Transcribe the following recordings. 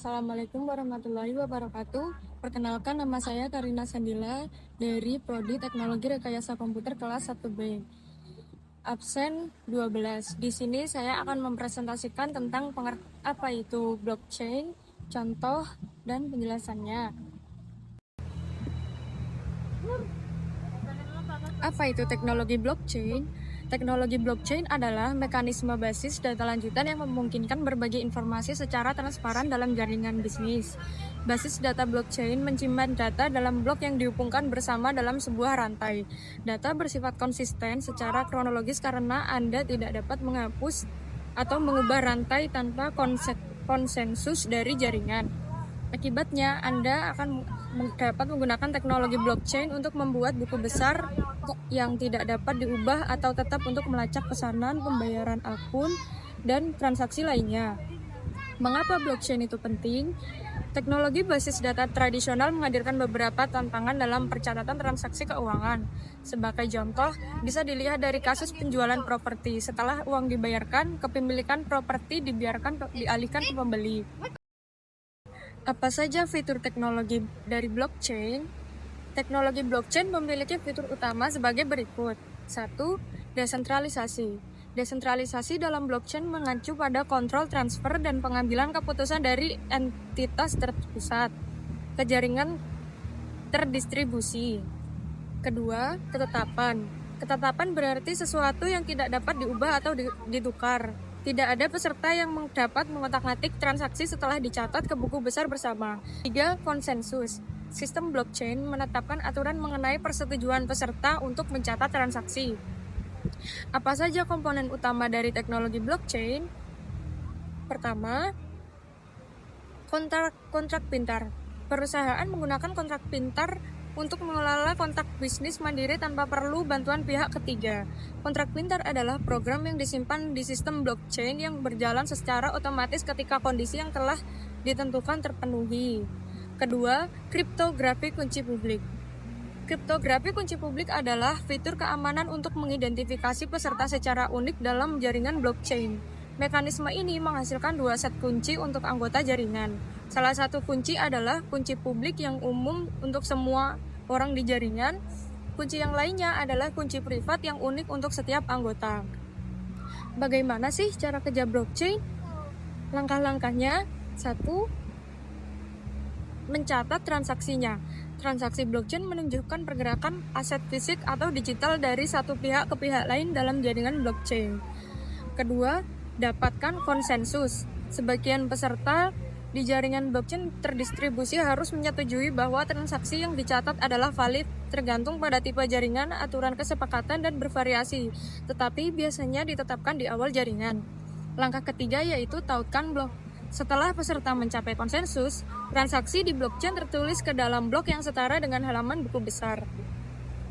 Assalamualaikum warahmatullahi wabarakatuh. Perkenalkan, nama saya Karina Sandila dari Prodi Teknologi Rekayasa Komputer kelas 1B. Absen 12. Di sini saya akan mempresentasikan tentang apa itu blockchain, contoh, dan penjelasannya. Apa itu teknologi blockchain? Teknologi blockchain adalah mekanisme basis data lanjutan yang memungkinkan berbagi informasi secara transparan dalam jaringan bisnis. Basis data blockchain menyimpan data dalam blok yang dihubungkan bersama dalam sebuah rantai. Data bersifat konsisten secara kronologis karena Anda tidak dapat menghapus atau mengubah rantai tanpa konsensus dari jaringan. Akibatnya, Anda akan dapat menggunakan teknologi blockchain untuk membuat buku besar yang tidak dapat diubah atau tetap untuk melacak pesanan, pembayaran akun, dan transaksi lainnya. Mengapa blockchain itu penting? Teknologi basis data tradisional menghadirkan beberapa tantangan dalam percatatan transaksi keuangan. Sebagai contoh, bisa dilihat dari kasus penjualan properti. Setelah uang dibayarkan, kepemilikan properti dialihkan ke pembeli. Apa saja fitur teknologi dari blockchain? Teknologi blockchain memiliki fitur utama sebagai berikut. 1. Desentralisasi. Desentralisasi dalam blockchain mengacu pada kontrol transfer dan pengambilan keputusan dari entitas terpusat ke jaringan terdistribusi. Kedua, ketetapan. Ketetapan berarti sesuatu yang tidak dapat diubah atau ditukar. Tidak ada peserta yang dapat mengotak-atik transaksi setelah dicatat ke buku besar bersama. 3. Konsensus. Sistem blockchain menetapkan aturan mengenai persetujuan peserta untuk mencatat transaksi. Apa saja komponen utama dari teknologi blockchain? Pertama, kontrak pintar. Perusahaan menggunakan kontrak pintar untuk mengelola kontak bisnis mandiri tanpa perlu bantuan pihak ketiga. Kontrak pintar adalah program yang disimpan di sistem blockchain yang berjalan secara otomatis ketika kondisi yang telah ditentukan terpenuhi. Kedua, kriptografi kunci publik. Kriptografi kunci publik adalah fitur keamanan untuk mengidentifikasi peserta secara unik dalam jaringan blockchain. Mekanisme ini menghasilkan dua set kunci untuk anggota jaringan. Salah satu kunci adalah kunci publik yang umum untuk semua orang di jaringan. Kunci yang lainnya adalah kunci privat yang unik untuk setiap anggota. Bagaimana sih cara kerja blockchain? Langkah-langkahnya: 1. Mencatat transaksinya. Transaksi blockchain menunjukkan pergerakan aset fisik atau digital dari satu pihak ke pihak lain dalam jaringan blockchain. Kedua, dapatkan konsensus. Sebagian peserta di jaringan blockchain terdistribusi harus menyetujui bahwa transaksi yang dicatat adalah valid, tergantung pada tipe jaringan, aturan kesepakatan, dan bervariasi, tetapi biasanya ditetapkan di awal jaringan. Langkah ketiga yaitu tautkan blok. Setelah peserta mencapai konsensus, transaksi di blockchain tertulis ke dalam blok yang setara dengan halaman buku besar.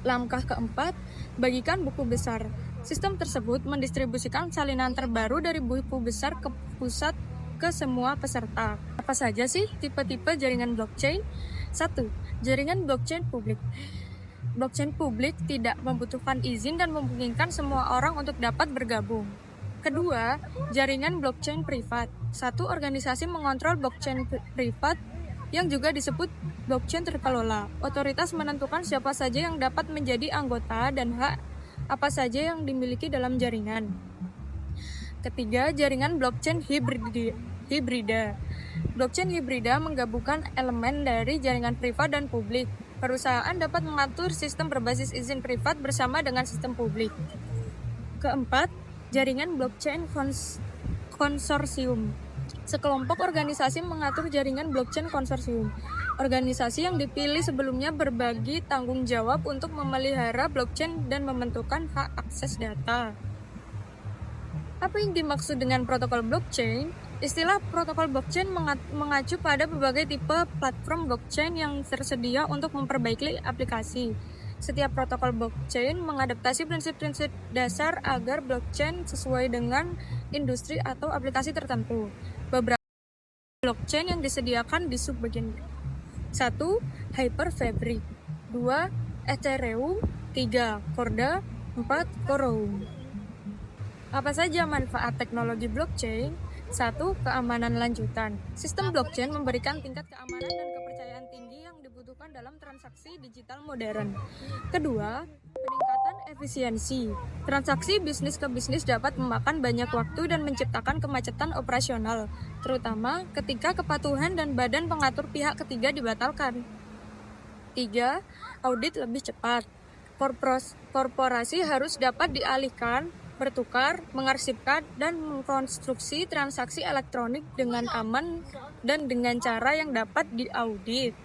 Langkah keempat, bagikan buku besar. Sistem tersebut mendistribusikan salinan terbaru dari buku besar ke pusat ke semua peserta. Apa saja sih tipe-tipe jaringan blockchain? 1. Jaringan blockchain publik. Blockchain publik tidak membutuhkan izin dan memungkinkan semua orang untuk dapat bergabung. Kedua, jaringan blockchain privat. Satu organisasi mengontrol blockchain privat yang juga disebut blockchain terkelola. Otoritas menentukan siapa saja yang dapat menjadi anggota dan hak apa saja yang dimiliki dalam jaringan. Ketiga, jaringan blockchain hibrida. Blockchain hibrida menggabungkan elemen dari jaringan privat dan publik. Perusahaan dapat mengatur sistem berbasis izin privat bersama dengan sistem publik. Keempat, jaringan blockchain konsorsium. Sekelompok organisasi mengatur jaringan blockchain konsorsium. Organisasi yang dipilih sebelumnya berbagi tanggung jawab untuk memelihara blockchain dan menentukan hak akses data. Apa yang dimaksud dengan protokol blockchain? Istilah protokol blockchain mengacu pada berbagai tipe platform blockchain yang tersedia untuk memperbaiki aplikasi. Setiap protokol blockchain mengadaptasi prinsip-prinsip dasar agar blockchain sesuai dengan industri atau aplikasi tertentu. Beberapa blockchain yang disediakan di subbagian. 1. Hyperfabric. 2. Ethereum. 3. Corda. 4. Quorum. Apa saja manfaat teknologi blockchain? Satu, keamanan lanjutan. Sistem blockchain memberikan tingkat keamanan dan kepercayaan tinggi yang dibutuhkan dalam transaksi digital modern. Kedua, peningkatan efisiensi. Transaksi bisnis ke bisnis dapat memakan banyak waktu dan menciptakan kemacetan operasional, terutama ketika kepatuhan dan badan pengatur pihak ketiga dibatalkan. Tiga, audit lebih cepat. Korporasi harus dapat dialihkan, bertukar, mengarsipkan, dan mengkonstruksi transaksi elektronik dengan aman dan dengan cara yang dapat diaudit.